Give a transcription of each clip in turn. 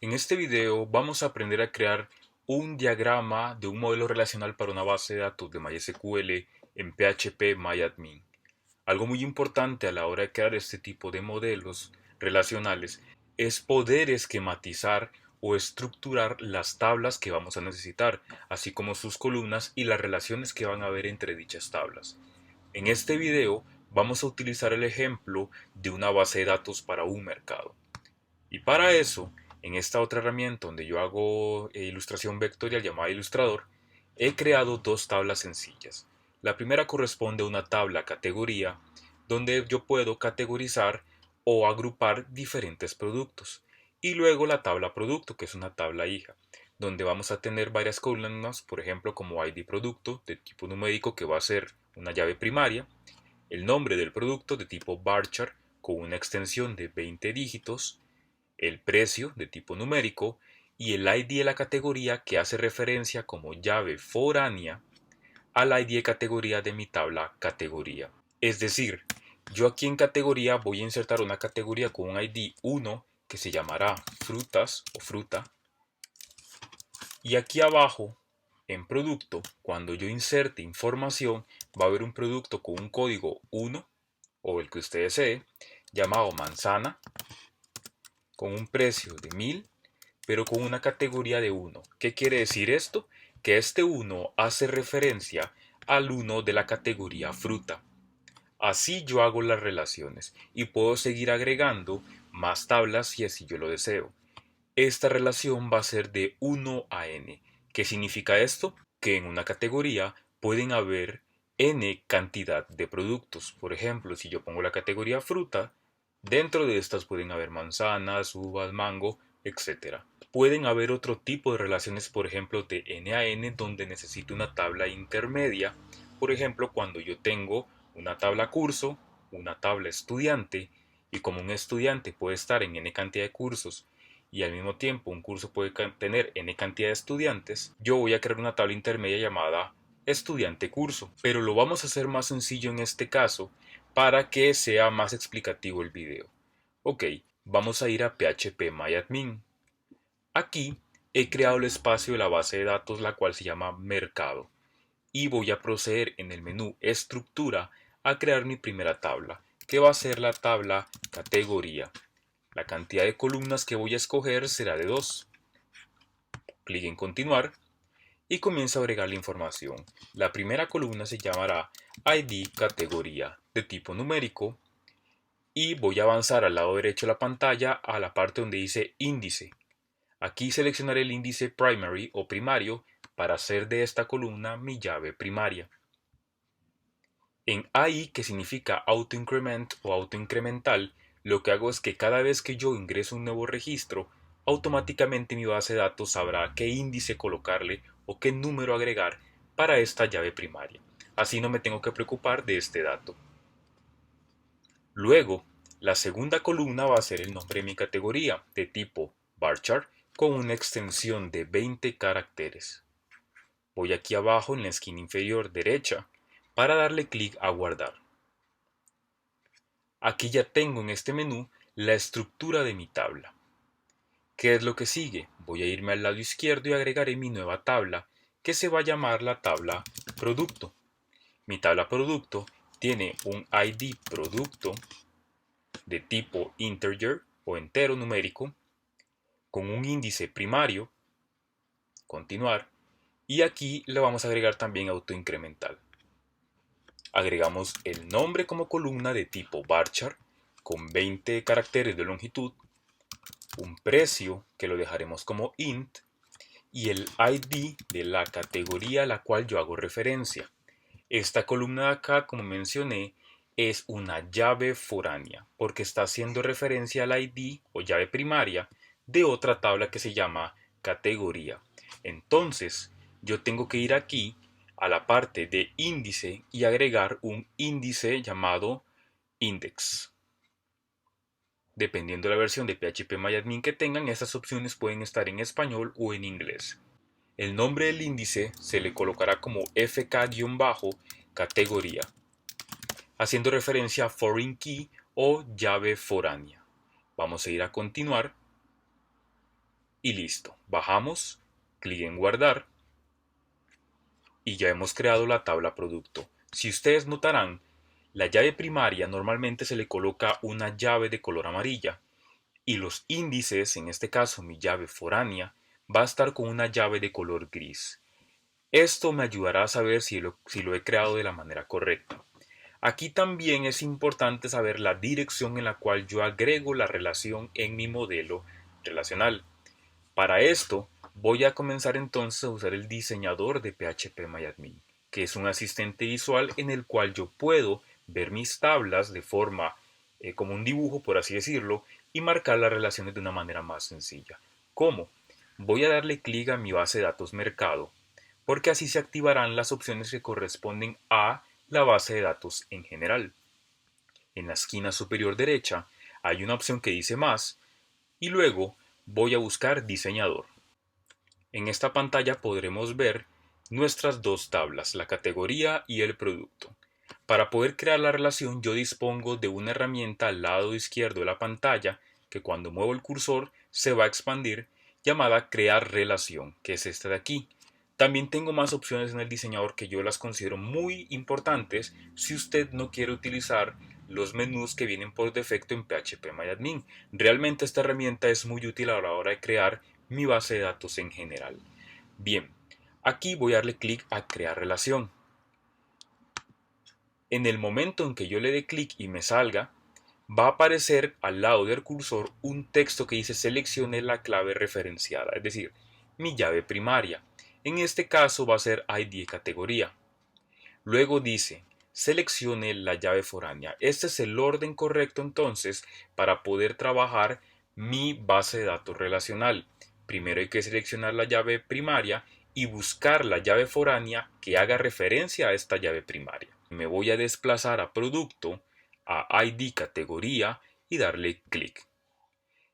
En este video vamos a aprender a crear un diagrama de un modelo relacional para una base de datos de MySQL en PHP MyAdmin. Algo muy importante a la hora de crear este tipo de modelos relacionales es poder esquematizar o estructurar las tablas que vamos a necesitar, así como sus columnas y las relaciones que van a haber entre dichas tablas. En este video vamos a utilizar el ejemplo de una base de datos para un mercado. Y para eso, en esta otra herramienta donde yo hago ilustración vectorial llamada Ilustrador, he creado dos tablas sencillas. La primera corresponde a una tabla categoría donde yo puedo categorizar o agrupar diferentes productos. Y luego la tabla producto, que es una tabla hija, donde vamos a tener varias columnas, por ejemplo como ID producto de tipo numérico, que va a ser una llave primaria, el nombre del producto de tipo varchar con una extensión de 20 dígitos, el precio de tipo numérico y el ID de la categoría que hace referencia como llave foránea al ID de categoría de mi tabla categoría. Es decir, yo aquí en categoría voy a insertar una categoría con un ID 1 que se llamará frutas o fruta, y aquí abajo en producto, cuando yo inserte información, va a haber un producto con un código 1 o el que usted desee, llamado manzana, con un precio de 1000, pero con una categoría de 1. ¿Qué quiere decir esto? Que este 1 hace referencia al 1 de la categoría fruta. Así yo hago las relaciones y puedo seguir agregando más tablas si así yo lo deseo. Esta relación va a ser de 1 a n. ¿Qué significa esto? Que en una categoría pueden haber n cantidad de productos. Por ejemplo, si yo pongo la categoría fruta, dentro de estas pueden haber manzanas, uvas, mango, etc. Pueden haber otro tipo de relaciones, por ejemplo, de n a n, donde necesito una tabla intermedia. Por ejemplo, cuando yo tengo una tabla curso, una tabla estudiante, y como un estudiante puede estar en n cantidad de cursos y al mismo tiempo un curso puede tener n cantidad de estudiantes, yo voy a crear una tabla intermedia llamada estudiante curso. Pero lo vamos a hacer más sencillo en este caso para que sea más explicativo el video. Ok, vamos a ir a PHP MyAdmin. Aquí he creado el espacio de la base de datos, la cual se llama mercado, y voy a proceder en el menú estructura a crear mi primera tabla, que va a ser la tabla categoría. La cantidad de columnas que voy a escoger será de 2. Clic en continuar y comienzo a agregar la información. La primera columna se llamará ID categoría de tipo numérico y voy a avanzar al lado derecho de la pantalla a la parte donde dice índice. Aquí seleccionaré el índice primary o primario para hacer de esta columna mi llave primaria. En AI, que significa autoincrement o autoincremental, lo que hago es que cada vez que yo ingreso un nuevo registro, automáticamente mi base de datos sabrá qué índice colocarle o qué número agregar para esta llave primaria. Así no me tengo que preocupar de este dato. Luego, la segunda columna va a ser el nombre de mi categoría, de tipo varchar, con una extensión de 20 caracteres. Voy aquí abajo en la esquina inferior derecha para darle clic a guardar. Aquí ya tengo en este menú la estructura de mi tabla. ¿Qué es lo que sigue? Voy a irme al lado izquierdo y agregaré mi nueva tabla, que se va a llamar la tabla producto. Mi tabla producto tiene un ID producto de tipo integer o entero numérico, con un índice primario, continuar, y aquí le vamos a agregar también autoincremental. Agregamos el nombre como columna de tipo varchar con 20 caracteres de longitud, un precio que lo dejaremos como int y el ID de la categoría a la cual yo hago referencia. Esta columna de acá, como mencioné, es una llave foránea porque está haciendo referencia al ID o llave primaria de otra tabla que se llama categoría. Entonces, yo tengo que ir aquí a la parte de índice y agregar un índice llamado index. Dependiendo de la versión de PHP que tengan, estas opciones pueden estar en español o en inglés. El nombre del índice se le colocará como fk-categoría, haciendo referencia a foreign key o llave foránea. Vamos a ir a continuar y listo. Bajamos, clic en guardar y ya hemos creado la tabla producto. Si ustedes notarán, la llave primaria normalmente se le coloca una llave de color amarilla y los índices, en este caso mi llave foránea, va a estar con una llave de color gris. Esto me ayudará a saber si lo he creado de la manera correcta. Aquí también es importante saber la dirección en la cual yo agrego la relación en mi modelo relacional. Para esto, voy a comenzar entonces a usar el diseñador de PHP que es un asistente visual en el cual yo puedo ver mis tablas de forma como un dibujo, por así decirlo, y marcar las relaciones de una manera más sencilla. ¿Cómo? Voy a darle clic a mi base de datos mercado, porque así se activarán las opciones que corresponden a la base de datos en general. En la esquina superior derecha hay una opción que dice más y luego voy a buscar diseñador. En esta pantalla podremos ver nuestras dos tablas, la categoría y el producto. Para poder crear la relación yo dispongo de una herramienta al lado izquierdo de la pantalla que cuando muevo el cursor se va a expandir llamada crear relación, que es esta de aquí. También tengo más opciones en el diseñador que yo las considero muy importantes si usted no quiere utilizar los menús que vienen por defecto en PHP Realmente esta herramienta es muy útil a la hora de crear mi base de datos en general. Bien, aquí voy a darle clic a crear relación. En el momento en que yo le dé clic y me salga, va a aparecer al lado del cursor un texto que dice seleccione la clave referenciada, es decir, mi llave primaria. En este caso va a ser ID categoría. Luego dice seleccione la llave foránea. Este es el orden correcto entonces para poder trabajar mi base de datos relacional. Primero hay que seleccionar la llave primaria y buscar la llave foránea que haga referencia a esta llave primaria. Me voy a desplazar a producto, a ID categoría y darle clic.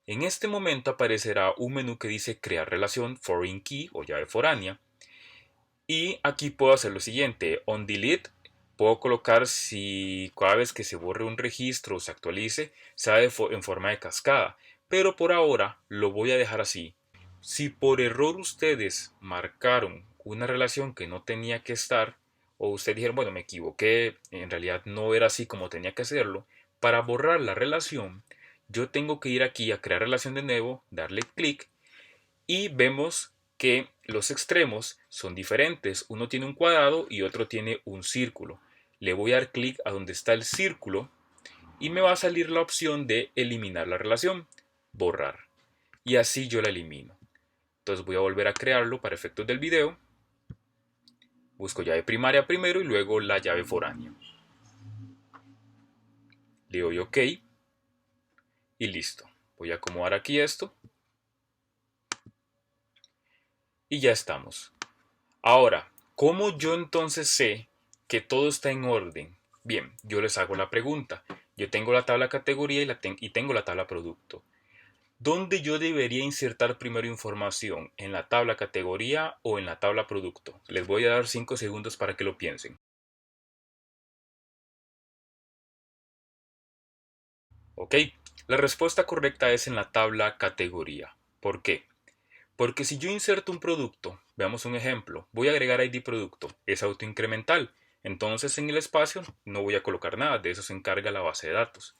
En este momento aparecerá un menú que dice crear relación foreign key o llave foránea. Y aquí puedo hacer lo siguiente, on delete, puedo colocar si cada vez que se borre un registro o se actualice, sea en forma de cascada. Pero por ahora lo voy a dejar así. Si por error ustedes marcaron una relación que no tenía que estar, o ustedes dijeron, bueno, me equivoqué, en realidad no era así como tenía que hacerlo, para borrar la relación, yo tengo que ir aquí a crear relación de nuevo, darle clic y vemos que los extremos son diferentes. Uno tiene un cuadrado y otro tiene un círculo. Le voy a dar clic a donde está el círculo y me va a salir la opción de eliminar la relación, borrar. Y así yo la elimino. Entonces voy a volver a crearlo para efectos del video. Busco llave primaria primero y luego la llave foránea. Le doy OK y listo. Voy a acomodar aquí esto y ya estamos. Ahora, ¿cómo yo entonces sé que todo está en orden? Bien, yo les hago la pregunta. Yo tengo la tabla categoría y tengo la tabla producto. ¿Dónde yo debería insertar primero información? ¿En la tabla categoría o en la tabla producto? Les voy a dar 5 segundos para que lo piensen. Ok, la respuesta correcta es en la tabla categoría. ¿Por qué? Porque si yo inserto un producto, veamos un ejemplo, voy a agregar ID producto, es autoincremental, entonces en el espacio no voy a colocar nada, de eso se encarga la base de datos.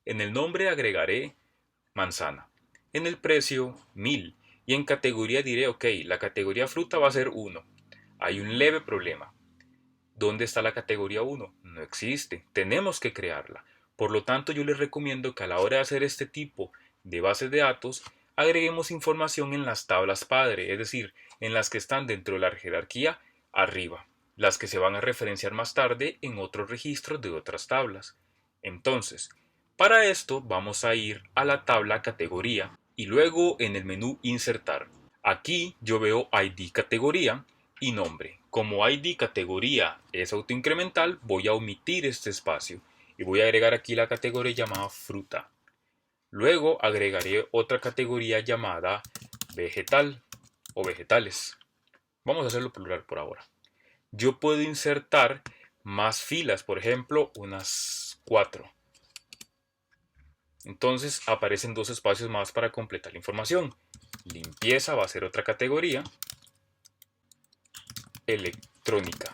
En el nombre agregaré manzana, en el precio 1000 y en categoría diré, ok, la categoría fruta va a ser 1. Hay un leve problema. ¿Dónde está la categoría 1? No existe, tenemos que crearla. Por lo tanto, yo les recomiendo que a la hora de hacer este tipo de bases de datos, agreguemos información en las tablas padre, es decir, en las que están dentro de la jerarquía arriba, las que se van a referenciar más tarde en otros registros de otras tablas. Entonces, para esto vamos a ir a la tabla categoría y luego en el menú insertar. Aquí yo veo ID categoría y nombre. Como ID categoría es autoincremental, voy a omitir este espacio y voy a agregar aquí la categoría llamada fruta. Luego agregaré otra categoría llamada vegetal o vegetales. Vamos a hacerlo plural por ahora. Yo puedo insertar más filas, por ejemplo, unas 4. Entonces aparecen dos espacios más para completar la información. limpieza va a ser otra categoría, electrónica.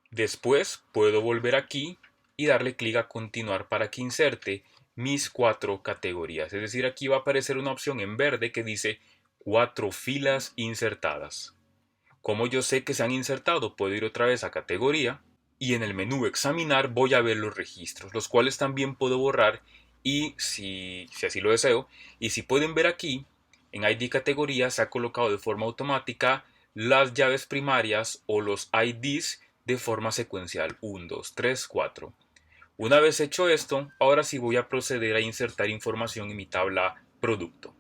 Después puedo volver aquí y darle clic a continuar para que inserte mis 4 categorías. Es decir, aquí va a aparecer una opción en verde que dice 4 filas insertadas. Como yo sé que se han insertado, puedo ir otra vez a categoría y en el menú examinar voy a ver los registros, los cuales también puedo borrar y si así lo deseo. Y si pueden ver aquí, en ID categoría se ha colocado de forma automática las llaves primarias o los IDs de forma secuencial 1, 2, 3, 4. Una vez hecho esto, ahora sí voy a proceder a insertar información en mi tabla producto.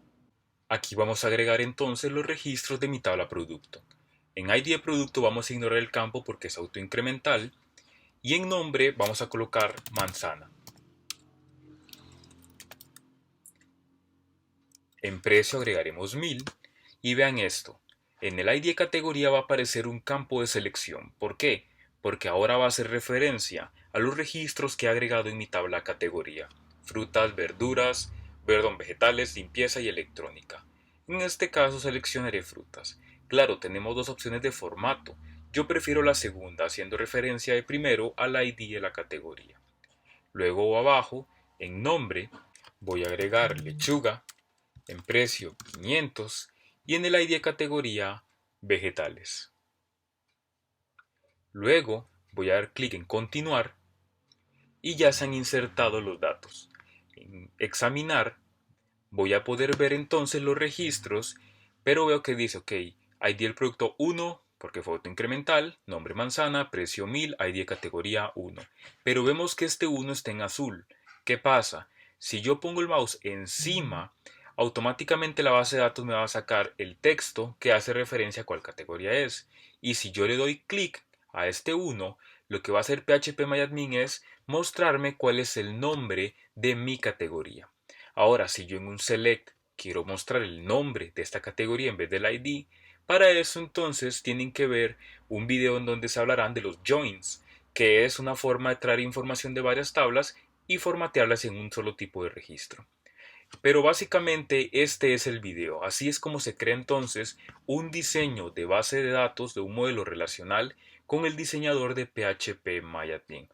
Aquí vamos a agregar entonces los registros de mi tabla producto. En ID de producto vamos a ignorar el campo porque es autoincremental y en nombre vamos a colocar manzana. En precio agregaremos 1000 y vean esto. En el ID de categoría va a aparecer un campo de selección. ¿Por qué? Porque ahora va a hacer referencia a los registros que he agregado en mi tabla categoría. Frutas, verduras, vegetales, limpieza y electrónica. En este caso seleccionaré frutas. Claro, tenemos dos opciones de formato. Yo prefiero la segunda, haciendo referencia de primero al ID de la categoría. Luego abajo, en nombre, voy a agregar lechuga, en precio 500 y en el ID de categoría vegetales. Luego voy a dar clic en continuar y ya se han insertado los datos. En examinar voy a poder ver entonces los registros, pero veo que dice, ok, ID del producto 1, porque fue incremental, nombre manzana, precio 1000, ID de categoría 1. Pero vemos que este 1 está en azul. ¿Qué pasa? Si yo pongo el mouse encima, automáticamente la base de datos me va a sacar el texto que hace referencia a cuál categoría es. Y si yo le doy clic a este 1, lo que va a hacer PHP es mostrarme cuál es el nombre de mi categoría. Ahora, si yo en un select quiero mostrar el nombre de esta categoría en vez del ID, para eso entonces tienen que ver un video en donde se hablarán de los joins, que es una forma de traer información de varias tablas y formatearlas en un solo tipo de registro. Pero básicamente este es el video. Así es como se crea entonces un diseño de base de datos de un modelo relacional con el diseñador de PHP MyAdmin.